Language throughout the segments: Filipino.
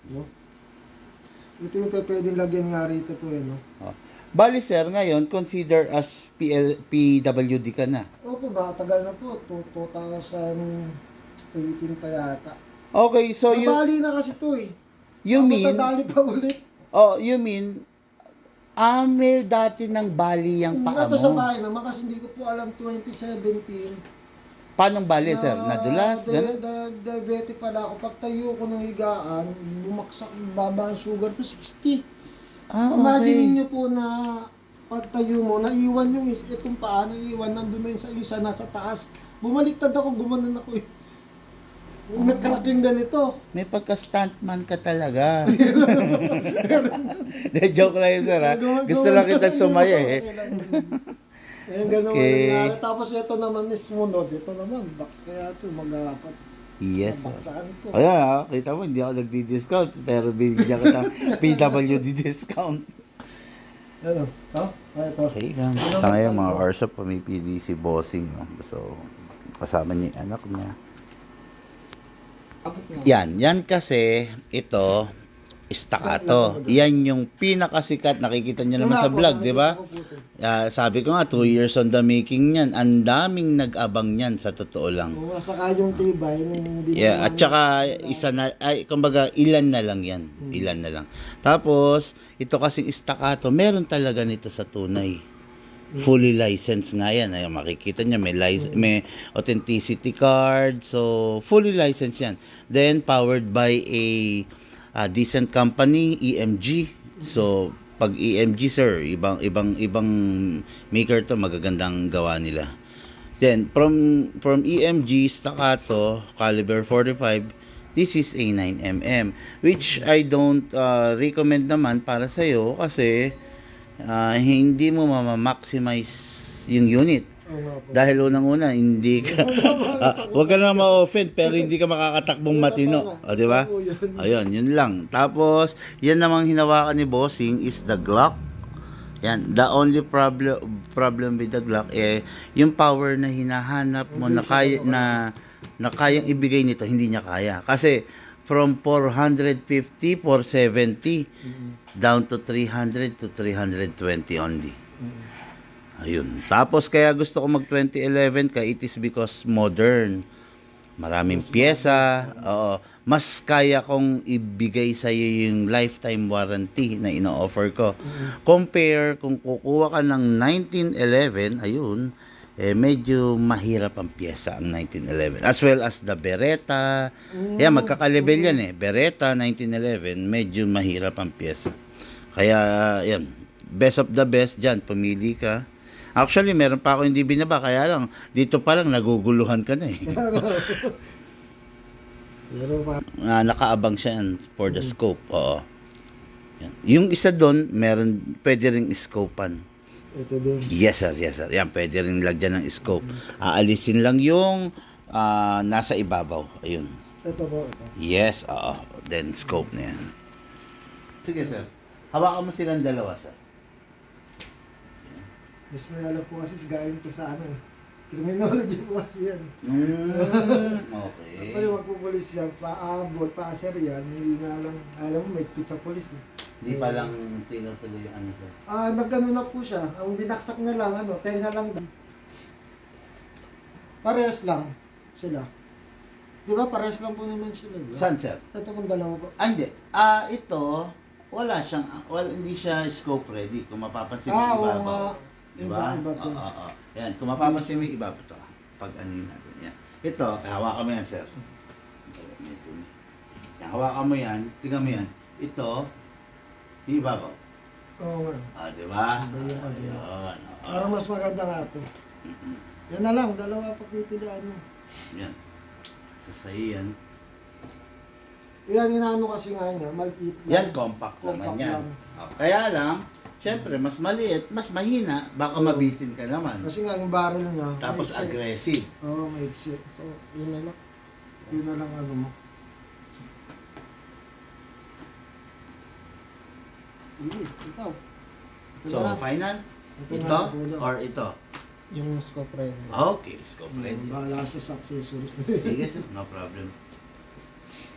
No? Ito yung pwedeng lagyan nga rito po no? Oh. Bali sir, ngayon, consider as PWD ka na. Opo ba, tagal na po. 2018 pa yata. Okay, so Nabali na kasi to eh. you mean, Matadali pa ulit. you mean, may dati ng bali yung paa Ito sa mo. bahay naman kasi hindi ko po alam 2017. Paanong bali sir? Nadulas? Ganun? Diabetic pala ako. Pagtayo ko ng higaan, bumaksak baba ang sugar ko 60. Imagine niyo po na pagtayo mo, naiwan yung itong paa, naiwan, nandun na yung isa nasa taas. Bumaliktad ako, gumanan ako eh. Nagkarating ganito. May pagka-stuntman ka talaga. De, joke lang yun, sir, ha? Gusto lang kita sumaya, eh. Ayan, ganun Okay. nangyari. Tapos ito naman is munod. Ito naman, box kaya ito, mag-aapat. Yes, sir. Baksakan ko. Ayan, ha? Kita mo, hindi ako nagdi-discount, pero binigyan ka ng PWD discount. Ano? Ito. Okay, sa ngayon, mga Orsa, pumipili si Bossing, no? So, kasama niya yung anak niya. Yan kasi, ito, staccato. Yan yung pinakasikat, nakikita niyo naman sa vlog, di ba? Sabi ko nga, 2 years on the making niyan. Ang daming nag-abang niyan, sa totoo lang. Oo, saka yung tibay. Yeah, at saka isa na, kumbaga, ilan na lang yan. Ilan na lang. Tapos, ito kasing staccato, meron talaga nito sa tunay. Fully licensed nga yan. Ay, makikita niya, may authenticity card. So, fully licensed yan. Then, powered by a decent company, EMG. So, pag EMG, sir, ibang maker to, magagandang gawa nila. Then, from EMG, staccato, caliber 45, this is a 9mm, which I don't recommend naman para sa'yo kasi hindi mo ma-maximize yung unit. Dahil unang-una, hindi ka, wag ka na ma-offend, pero hindi ka makakatakbong matino. O, di ba? Ayun, yun lang. Tapos, yan namang hinawakan ni Bossing is the Glock. Yan, the only problem with the Glock, yung power na hinahanap mo na kayang ibigay nito, hindi niya kaya. Kasi, from 450, 470, down to 300 to 320 only. Ayun. Tapos kaya gusto ko mag 2011 it is because modern. Maraming pyesa. Oo. Mas kaya kong ibigay sa iyo yung lifetime warranty na ino-offer ko. Compare kung kukuha ka ng 1911, ayun, medyo mahirap ang pyesa ang 1911. As well as the Beretta. Yan, magkakalibel yan eh. Beretta 1911, medyo mahirap ang pyesa. Kaya, yan. Best of the best dyan. Pumili ka. Actually, meron pa ako hindi binaba. Kaya lang, dito pa lang naguguluhan ka na eh. Nakaabang siya yan for the scope. Oo. Yan. Yung isa doon, pwede ring scopean. Ito din. Yes sir, yes sir. Yan, pwede ring lagyan ng scope. Aalisin lang yung nasa ibabaw. Ayun. Ito po. Ito. Yes, oo. Then scope na yan. Sige sir. Hawakan mo silang dalawa sir. Mas may alam po kasi galing ko sa ano eh. Criminology po kasi yan. Okay. Pwede magpupulis yan, paabot, paaser yan, hindi nga lang, alam mo may pizza police eh. Hindi pa lang tinutuloy yung ano sir. Nagano na po siya, ang binaksak na lang, tenga lang. Parehas lang sila. Di ba parehas lang po naman sila, di ba? Saan sir? Ito pong dalawa po. Hindi. Ito, hindi siya scope ready. Kung mapapansin mo Oo ibabaw. nga. Diba? Iba to. Oo. Yan, kung mapapansin mo iba ito. Pag ano yun natin. Yan. Ito, hawakan mo yan, sir. Yan, hawakan mo yan. Tingnan mo yan. Ito, ibabaw. Oo nga. Diba? Iba yung ano. Ayun. Para mas maganda nga ito. Yan na lang, dalawa pa pipilian mo. Yan. Sasayi yan. Yan, inaano kasi nga niya, maliit lang. Yan, compact naman Compact yan. lang. Kaya lang, syempre, mas maliit, mas mahina, baka mabitin ka naman. Kasi nga yung barrel niya. Tapos maiksi. aggressive. Oo, maiksi. So, yun na lang. Yun na lang ano mo. Sige, ikaw. Ito So, na lang. final? Ito Ito na lang, Kuya. or ito? Yung scope rin. Okay, scope ready. Bahala siya sa accessories. Sige sir, no problem.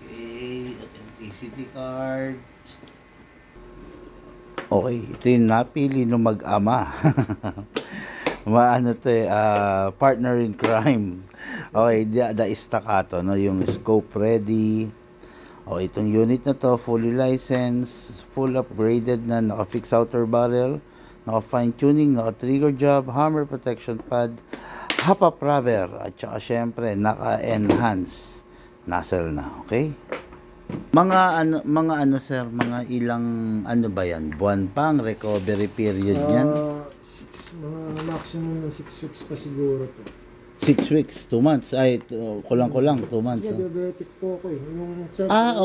Okay, authentic. ECT card. Okay, ito yung napili ng mag-ama. Maano to partner in crime. Okay, the staccato, no, yung scope ready. Okay, itong unit na to, fully licensed, full upgraded na, naka-fix outer barrel, naka-fine tuning, naka-trigger job, hammer protection pad, hop-up rubber, at saka syempre, naka-enhance nozzle na, okay? Mga ano sir, mga ilang ano ba yan? Buwan pang recovery period yan? Mga maximum ng 6 weeks pa siguro to. 6 weeks, 2 months. Ay, kulang-kulang, 2 months. Kasi Oh. diabetic po ako eh.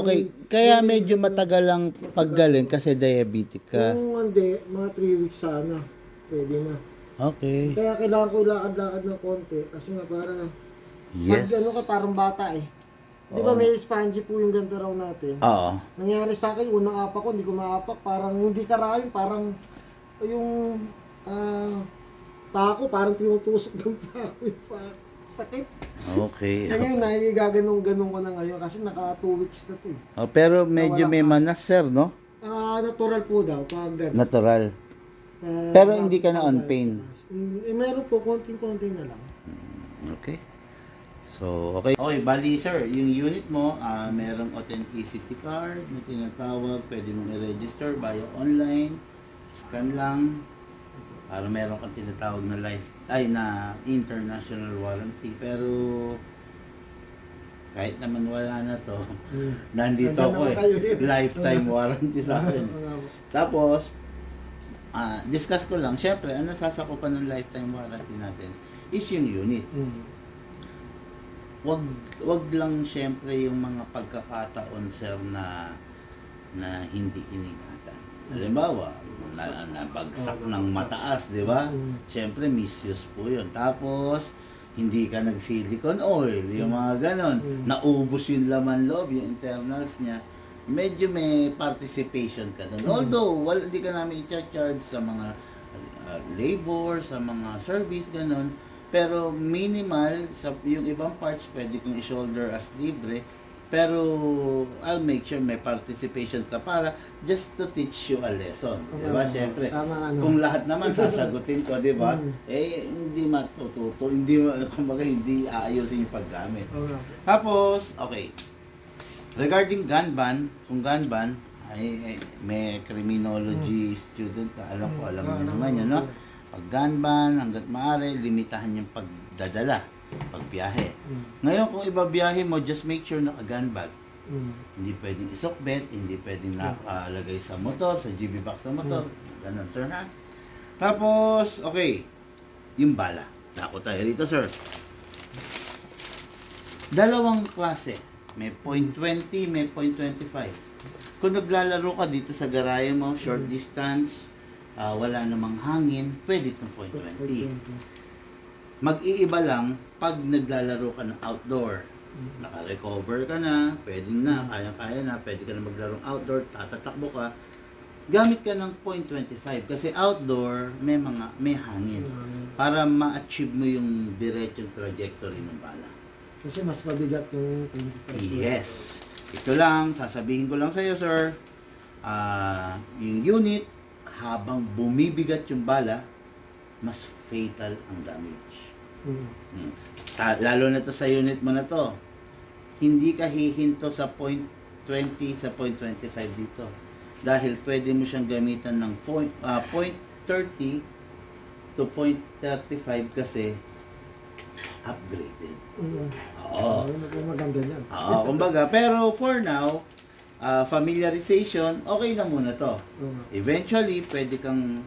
Okay. Kaya medyo matagal lang paggaling kasi diabetic ka. Kung hindi, mga 3 weeks sana. Pwede na. Okay. Kaya kailangan ko lakad-lakad ng konti. Kasi nga para, Yes. pag ano ka, parang bata eh. Di ba may spongy po yung ganito raw natin? Oo. Nangyari sa akin, unang apak ko, hindi ko maapak. Parang hindi karayom, parang yung pako, parang tinutusok ng pako yung pako. Sakit. Okay. Ngayon, naigaganong-ganong ko na ngayon kasi naka 2 weeks na to eh. Oh, pero medyo may manas sir, no? Natural po daw, pag gano'n. Natural. Pero hindi ka na on pain. Meron po, konting-konting na lang. Okay. So, okay. Okay, bali sir, yung unit mo, merong authenticity card na tinatawag, pwede mong i-register via online, scan lang, para meron kang tinatawag na na international warranty. Pero, kahit naman wala na to, nandito Nandiyan ako naman kayo eh. lifetime warranty sa akin. Tapos, discuss ko lang, syempre, ang nasasakupan ng lifetime warranty natin is yung unit. Wag lang syempre yung mga pagkakataon sir na hindi iningatan. Halimbawa, nabagsak ng mataas, di ba? Syempre misuse po 'yun. Tapos hindi ka nag-silicone oil, yung mga ganon. Naubos yung laman loob, yung internals niya. Medyo may participation ka doon. Although, hindi ka namin i-charge sa mga labor, sa mga service, ganon. Pero minimal, sa yung ibang parts pwede kong i-shoulder as libre. Pero I'll make sure may participation ka para just to teach you a lesson. Di ba? Siyempre, kung lahat naman sasagutin ko, di ba? Hindi matututo, kumbaga hindi aayusin yung paggamit. Tapos, okay. Regarding gun ban, kung gun ban, ay may criminology student ka, alam mo naman yun, no? Pag gun ban, hanggat maaari, limitahan yung pagdadala, pagbiyahe. Ngayon, kung ibabiyahe mo, just make sure naka-gun bag. Hindi pwedeng isokbet, hindi pwedeng nakalagay sa motor, sa GB box sa motor. Ganun, sir, ha? Tapos, okay, yung bala. Tako tayo rito, sir. Dalawang klase. May .20, may .25. Kung naglalaro ka dito sa garahe mo, short distance, wala namang hangin, pwede itong .20. Mag-iiba lang pag naglalaro ka ng outdoor. Naka-recover ka na, pwede na, kaya-kaya na, pwede ka na maglarong outdoor, tatatakbo ka. Gamit ka ng .25 kasi outdoor may hangin para ma-achieve mo yung diretsong trajectory ng bala. Kasi mas mabigat yung 25. Yes. Ito lang, sasabihin ko lang sa iyo, sir. Yung unit, habang bumibigat yung bala, mas fatal ang damage. Lalo na to sa unit mo na to. Hindi ka hihinto sa .20 sa .25 dito. Dahil pwede mo siyang gamitan ng .30 to .35 kasi upgraded. Oo. Maganda yan. Oo, kumbaga. Pero for now, familiarization, okay na muna to. Eventually, pwede kang,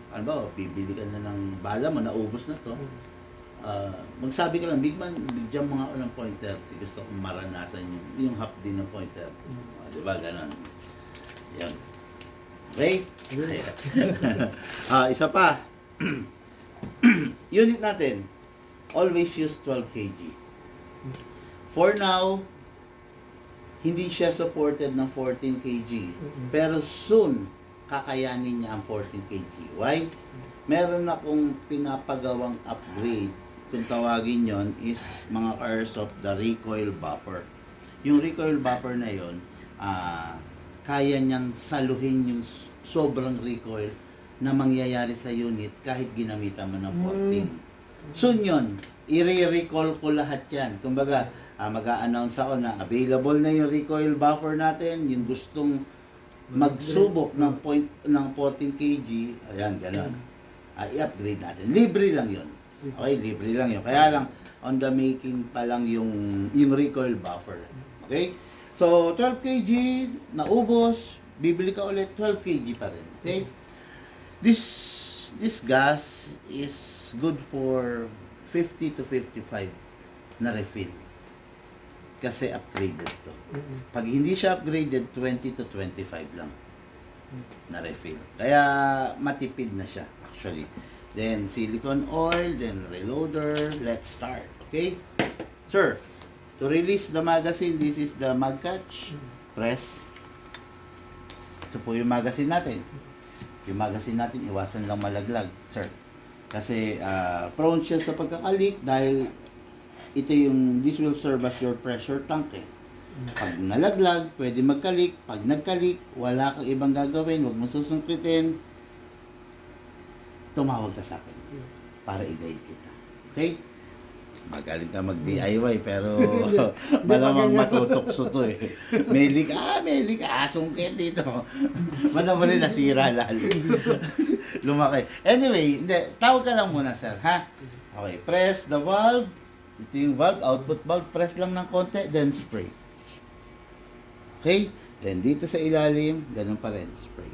bibili ka na ng bala mo, naubos na to. Magsabi ka lang, bigyan mo nga ako ng .30. Gusto kong maranasan yung half din ng .30. Diba, ganon. Yan. Okay? Isa pa. Unit natin, always use 12 kg. For now, hindi siya supported ng 14 kg. Pero soon, kakayanin niya ang 14 kg. Why? Meron akong pinapagawang upgrade. Kung tawagin yon is mga airsoft, the recoil buffer. Yung recoil buffer na yon, kaya niyang saluhin yung sobrang recoil na mangyayari sa unit kahit ginamitan mo ng 14. Soon yun, i-recall ko lahat yan. Kumbaga, mag-a-announce ako na available na yung recoil buffer natin, yung gustong magsubok ng 14 kg, ayan, gano'n. I-upgrade natin. Libre lang yun. Okay, libre lang yun. Kaya lang, on the making pa lang yung recoil buffer. Okay? So, 12 kg, naubos, bibili ka ulit, 12 kg pa rin. Okay? This gas is good for 50 to 55 na refill. Kasi upgraded to. Pag hindi siya upgraded, 20 to 25 lang na refill. Kaya matipid na siya actually. Then silicone oil, then reloader. Let's start. Okay? Sir, to release the magazine, this is the mag catch. Press. Ito po yung magazine natin. Yung magazine natin, iwasan lang malaglag, sir. Kasi prone siya sa pagkakalik dahil ito yung, this will serve as your pressure tank eh. Pag nalaglag, pwede magkalik. Pag nagkalik, wala kang ibang gagawin, huwag mo susungkitin. Tumawag ka sa akin para i-guide kita. Okay? Magaling ka mag-DIY pero malamang matutokso to eh. May lika, sungkit dito. Madama rin nasira lalo. Lumaki. Anyway, hindi, tawag ka lang muna sir, ha? Okay, press the valve. Ito yung valve, output valve, press lang ng konti, then spray. Okay? Then dito sa ilalim, ganun pa rin, spray.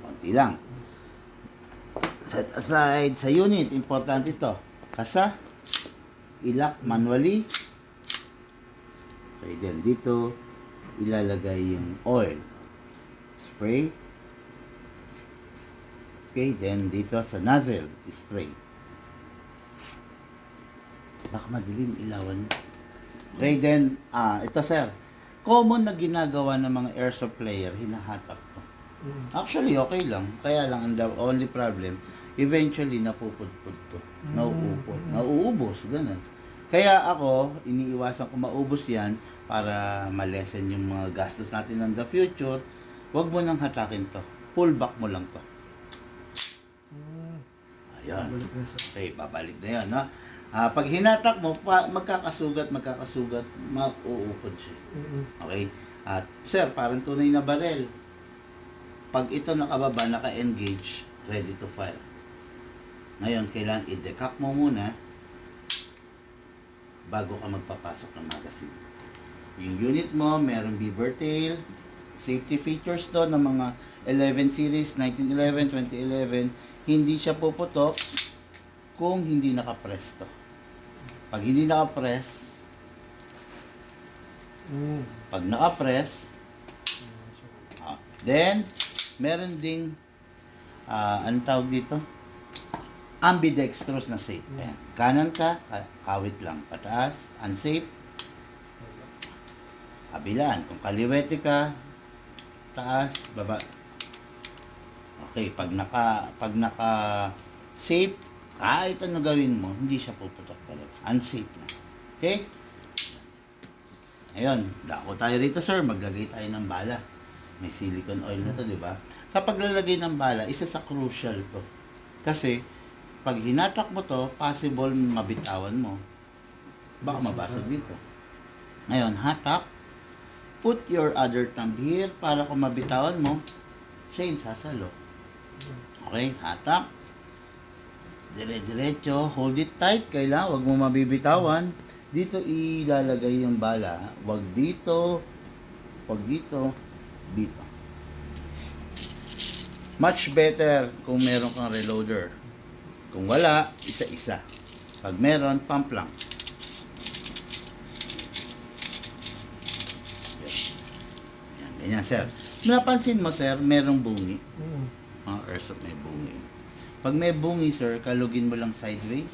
Konti lang. Set aside sa unit, importante ito. Kasa, ilak manually. Okay, then dito, ilalagay yung oil. Spray. Okay, then dito sa nozzle, spray. Baka madilim ilawan. Okay, then, ito sir. Common na ginagawa ng mga air supplier, hinahatak to. Actually, okay lang. Kaya lang, the only problem, eventually, napupudpud to. Nauubos, ganun. Kaya ako, iniiwasan ko maubos yan para malesen yung mga gastos natin in the future. Huwag mo nang hatakin to. Pull back mo lang to. Ayan. Okay, babalik na yan, no? Pag hinatak mo, magkakasugat, mauupod siya. Okay? At, sir, parang tunay na barel. Pag ito nakababa, naka-engage, ready to fire. Ngayon, kailangan i-decock mo muna bago ka magpapasok ng magazine. Yung unit mo, meron beaver tail, safety features to ng mga 11 series, 1911, 2011, hindi siya puputok kung hindi naka-press to. Pag hindi naka-press, pag naka-press, then, meron ding, anong tawag dito? Ambidextrous na safe. Ayan. Kanan ka, kawit lang. Pataas, unsafe. Kabilaan. Kung kaliwete ka, taas, baba. Okay, pag naka safe, kahit ano gawin mo, hindi siya puputok talaga. Unsafe na. Okay? Ayun, dako tayo rito sir, maglagay tayo ng bala. May silicone oil na to, di ba? Sa paglalagay ng bala, isa sa crucial to. Kasi, pag hinatak mo to, possible mabitawan mo. Baka mabasag dito. Ngayon, hatak. Put your other thumb here para kung mabitawan mo, siya yung sasalo. Okay, hatak. Dire-diretso, hold it tight, kailangan, wag mo mabibitawan. Dito ilalagay yung bala. Wag dito, dito. Much better kung meron kang reloader. Kung wala, isa-isa. Pag meron, pump lang. Yan, ganyan sir. Napansin mo sir, merong bungi. Mga airsoft may bungi. Pag may bungi sir, kalugin mo lang sideways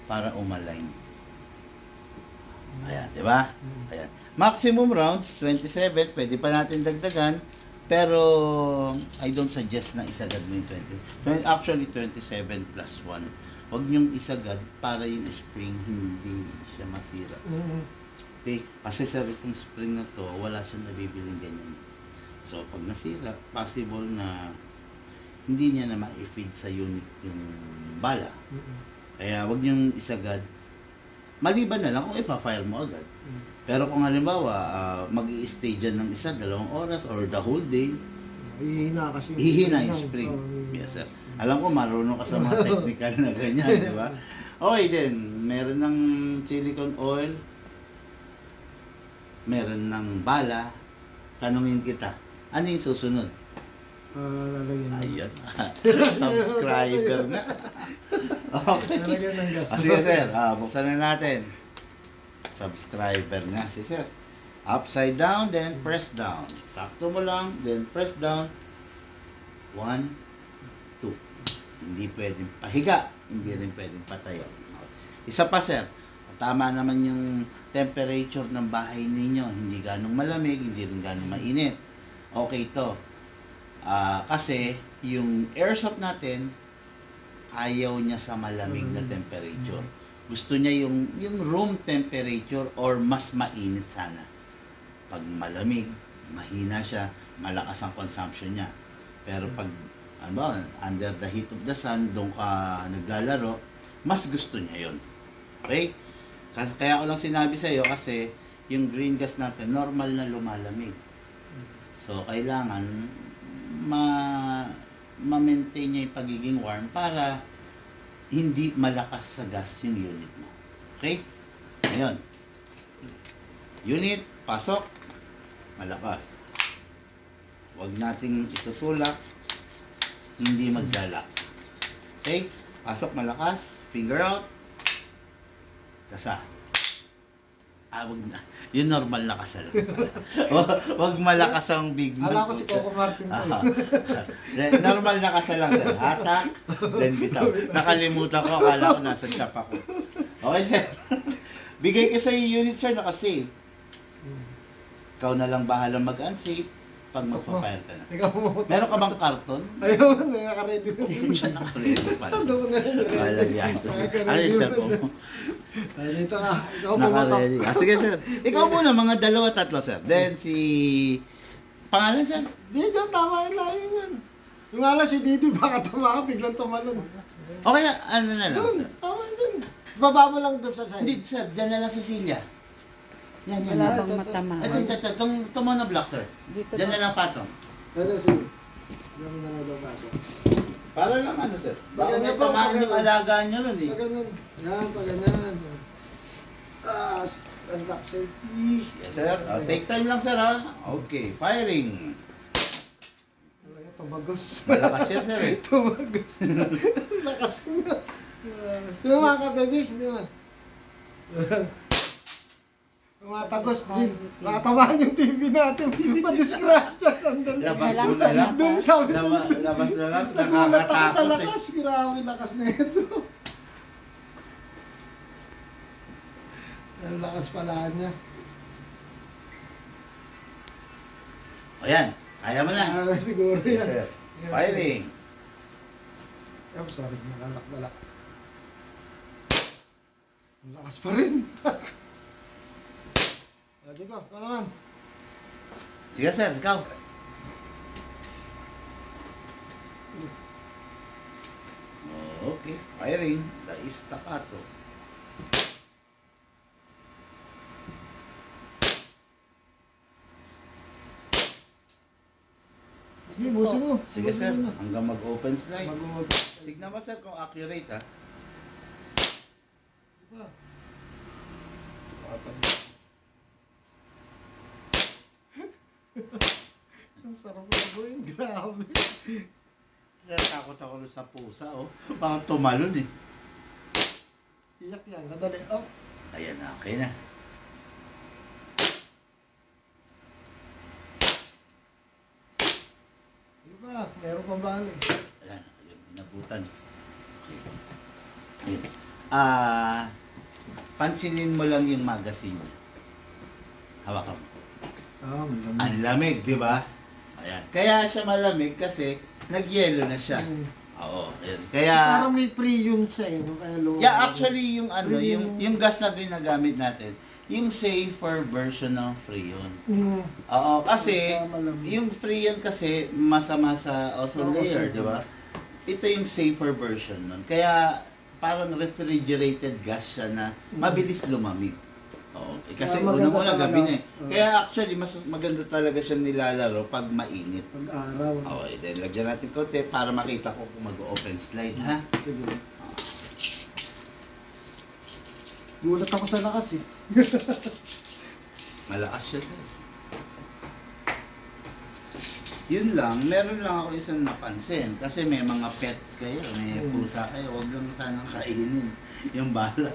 para umalign. Ayan, di ba? Ayan. Maximum rounds, 27. Pwede pa natin dagdagan. Pero, I don't suggest na isagad mo yung 20. Actually, 27 plus 1. Huwag niyong isagad para yung spring hindi siya masira. Okay? Kasi sir, itong spring na to, wala siyang nabibiling ganyan. So, pag nasira, possible na hindi niya na ma-feed sa unit yung bala. Kaya wag niyong isagad. Maliban na lang kung ipa-fire mo agad. Pero kung halimbawa, mag-i-stay dyan ng 1-2 oras or the whole day, Hihina kasi. hihina yung spring. Yes, sir. Alam ko, marunong ka sa mga technical na ganyan, di ba? Okay din, meron ng silicone oil, meron ng bala. Tanungin kita, ano yung susunod? Lalagyan ng Ayun. Subscriber na. Okay. Lalagyan ng gas. Sige sir, buksan na natin. Subscriber nga si sir. Upside down, then press down. Sakto mo lang, then press down. 1, 2. Hindi pwedeng pahiga, hindi rin pwedeng patayo. Isa pa sir, tama naman yung temperature ng bahay ninyo. Hindi ganong malamig, hindi rin ganong mainit. Okay to. Kasi yung airsoft natin, ayaw niya sa malamig na temperature. Gusto niya yung room temperature or mas mainit sana. Pag malamig, mahina siya, malakas ang consumption niya. Pero pag ano ba, under the heat of the sun, doon ka naglalaro, mas gusto niya yon. Okay? Kaya ko lang sinabi sa iyo kasi yung green gas natin, normal na lumalamig. So, kailangan ma-maintain niya yung pagiging warm para hindi malakas sa gas yung unit mo. Okay? Ngayon. Unit, pasok. Malakas. Huwag nating itutulak. Hindi maglalak. Okay? Pasok, malakas. Finger out. Kasa. Wag na. Yung normal na kasa lang. Wag malakas ang big man. Hala ko si Coco Martin to. Normal na kasa lang sir. Hatak, then bitaw. Nakalimutan ko, akala ko nasa shop ako. Okay sir. Bigay ko sa unit sir, naka-save. Ikaw na lang bahala mag-unsave pag magpa-fire ka na. Ikaw mo. Meron ka bang karton? Ayun, naka-ready na. Hindi siya naka-ready pala. Ano ko na yun? Walang yan. Ano yung sir po? Ay, dito ka. Ikaw pumatok. Naka-ready. Sige sir. Ikaw muna, mga 2-3 sir. Then si... Pangalan sir? Di dyan, tama yung layo yan. Yung nga lang si Didi, baka tama ka, biglang tumalon. Okay na, ano na lang Doon, sir. tama dyan. Baba mo lang doon sa side. Hindi sir, dyan na lang sa silya. Yan, yan. Wala. yan. Habang matamaan. Ito mo na block sir. Dito Dyan na. na lang patong. Ano, sige. Yung nalalaw ba ito? Para lang ano sir. Baka Pag may ano po, tamaan pag yung ano. alagaan nyo nun eh. Pag ganun. Yan, pag ganun. Unlock safety. Yes sir. Take time lang sir ha. Okay, firing. Talaga, tumagos. Malakas yan sir eh. Tumagos. Lakas ko na. Tuma ka, baby. Hindi naman. Tumatagos din. Matamaan yung TV natin. Madisgrasya. Sandali. Labas Walang mo na lang. Doon sabi sa Labas na lang. nagulat ako sa Nakakatakot eh. lakas. Grabe lakas na ito. Ang lakas pala niya. Ayan, kaya mo na. Siguro Yes yan. sir. Firing. Oh, sorry, nakalak. Ang lakas pa rin. Pwede ko, ikaw naman. Sige sir, ikaw. Okay, firing. The staccato. Sige, busin mo. Sige Busin sir, mo na. hanggang mag-open slide. Mag-umpisa. Tignan mo sir kung accurate ha. Diba? Ang sarap na buhin. Grabe. Takot ako rin sa pusa oh. Baka tumalon eh. Iyak yan. Nadali. Oh. Ayan na, okay na. Diba? Meron pang balik. Ayan, ayun, inabutan. Okay. Ayun. Pansinin mo lang yung magazine niya. Hawakan mo. Ah, malamig. Ang lamig, di ba? Ayan. Kaya siya malamig kasi nag-yellow na siya. Oo, ayun. Kaya, Parang may pre yun siya eh. No? Kaya low. yeah, actually yung ano, Yung- yung gas na ginagamit natin, yung safer version ng Freon. Mm. Oo, kasi Malamig. yung Freon kasi masama sa ozone layer, di ba? Ito yung safer version nun. Kaya parang refrigerated gas siya na mabilis lumamig. Oo. Kasi Kaya maganda unang-una talaga. gabi na eh. Oo. Kaya actually mas maganda talaga siya nilalaro pag mainit. Pag-araw. Okay, then lagyan natin konti para makita ko kung mag-open slide, ha? Sige. Gulat ako sa lakas eh. Malakas siya sir. Yun lang, meron lang ako isang napansin. Kasi may mga pet kayo, may pusa kayo, huwag lang sanang kainin yung bala.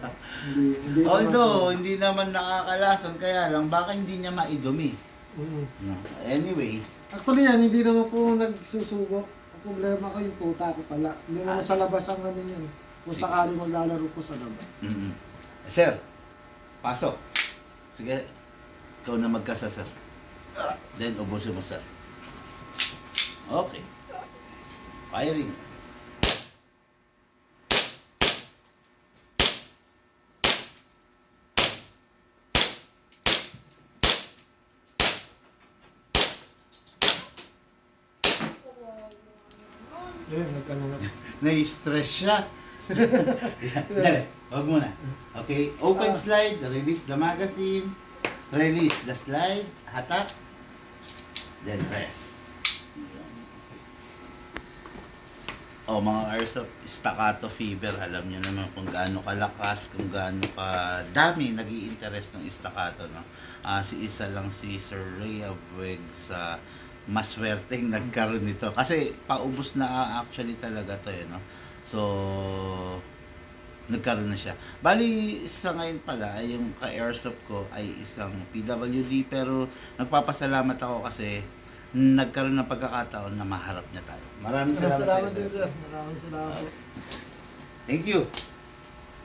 Hindi Although, hindi naman nakakalasan, kaya lang, baka hindi niya maidumi. Mm. No. Anyway, Actually yan, hindi naman po nagsusugo. Ang problema ko yung tuta ko pala. Hindi naman sa labas ang ano yun. Kung Sige. sakali maglalaro ko sa labas. Sir, pasok. Sige, ikaw na magkasa, sir. Then, ubusin mo, sir. Okay. Firing. Yun, nag-ano na. Na-stress siya. Yan, dali, wag muna. Okay, open slide, release the magazine, release the slide, hatak, then rest. O mga airsoft staccato fever, alam niyo naman kung gaano kalakas, kung gaano kadami nag-i-interest ng staccato, no? Si isa lang si Sir Ray Abweg sa maswerteng nagkaroon nito. Kasi paubos na actually talaga to, no? So, nagkaroon na siya. Bali, sa ngayon pala, yung ka-airsoft ko ay isang PWD, pero nagpapasalamat ako kasi nagkaroon ng pagkakataon na maharap niya tayo. Maraming salamat, Salamat sir. din sir. Maraming salamat. Thank you.